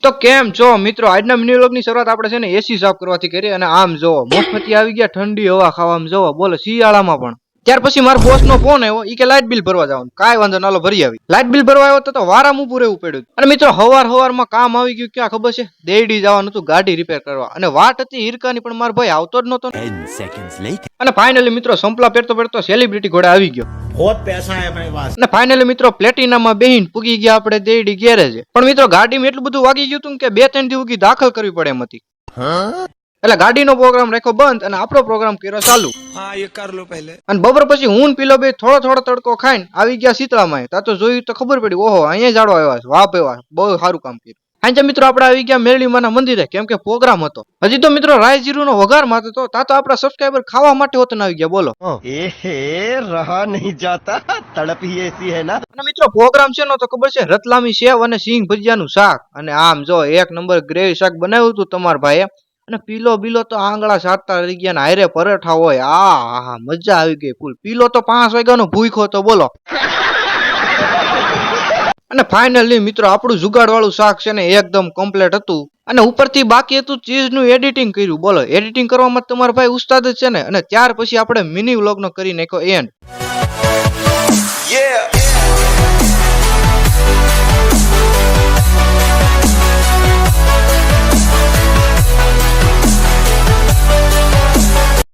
તો કેમ છો મિત્રો, આજના મિની વ્લોગની શરૂઆત આપણે છે ને એસી સાફ કરવાથી કરી અને આમ જોવો મફતી આવી ગયા ઠંડી હવા ખાવામાં જોવો બોલો શિયાળામાં પણ. ત્યાર પછી મારા બોસ નો ફોન આવ્યો ઈ કે લાઇટ બિલ ભરવા જવાનું. કાંઈ વાંધો નાલો ભરી આવી. લાઇટ બિલ ભરવા આવ્યો તો વારામાં ઊભું રહેવું પડ્યું. અને મિત્રો હવારમાં કામ આવી ગયું ક્યાં ખબર છે, દેડી જવાનું હતું ગાડી રિપેર કરવા અને વાટ હતી હિરકાની પણ મારો ભાઈ આવતો જ નતો. 10 seconds later. અને ફાઇનલી મિત્રો સંપલા પહેરતો સેલિબ્રિટી ઘોડે આવી ગયો. बहुत पैसा है अपने पास। અને ફાઇનલી મિત્રો પ્લેટિનામાં બેહીન પૂગી ગયા આપણે દેડી ગેરેજે. પણ મિત્રો ગાડીમાં એટલું બધું વાગી ગયું હતું કે 2-3 દિવસ સુધી દાખલ કરવી પડે એમ હતી. એટલે ગાડીનો પ્રોગ્રામ રાખ્યો બંધ અને આપણો પ્રોગ્રામ કર્યો ચાલુ. हाँ ये कर लो पहले। અને બપોર પછી હું પીલો બે થોડો તડકો ખાઈને આવી ગયા શીતળામાં. તા તો જોયું તો ખબર પડી, ઓહો અહીંયા જાડો આવ્યા છે, વાહ ભાઈ વાહ, બહુ સારું કામ કર્યું. આજે મિત્રો આપણે આવી ગયા મેરડીમાના મંદિરે, કેમ કે પ્રોગ્રામ હતો. હજી તો મિત્રો રાઈ જીરુનો વઘાર મારતો હતો, તા તો આપણા સબસ્ક્રાઇબર ખાવા માટે હોત આવી ગયા બોલો. रहा नहीं जाता, तड़प ही ऐसी है ना। અને મિત્રો પ્રોગ્રામ છે તો ખબર છે, રતલામી સેવ અને સિંગ ભજીયાનું શાક. અને આમ જો એક નંબર ગ્રેવી શાક બનાવ્યું હતું તમારા ભાઈએ. અને પીલો બીલો તો આંગળા સાતતા રહી ગયા ને હારે પરોઠા હોય. આ મજા આવી ગઈ ફૂલ. પીલો તો 5 વાગ્યાનો ભૂખ્યો તો બોલો. અને ફાઇનલી મિત્રો આપણું જુગાડ વાળું શાક છે ને એકદમ કમ્પ્લીટ હતું. અને ઉપરથી બાકી હતું ચીઝ નું એડિટિંગ કર્યું બોલો. એડિટિંગ કરવામાં તમારા ભાઈ ઉસ્તાદ જ છે ને. અને ત્યાર પછી આપણે મિની વ્લોગ નો કરી નાખ્યો એન્ડ.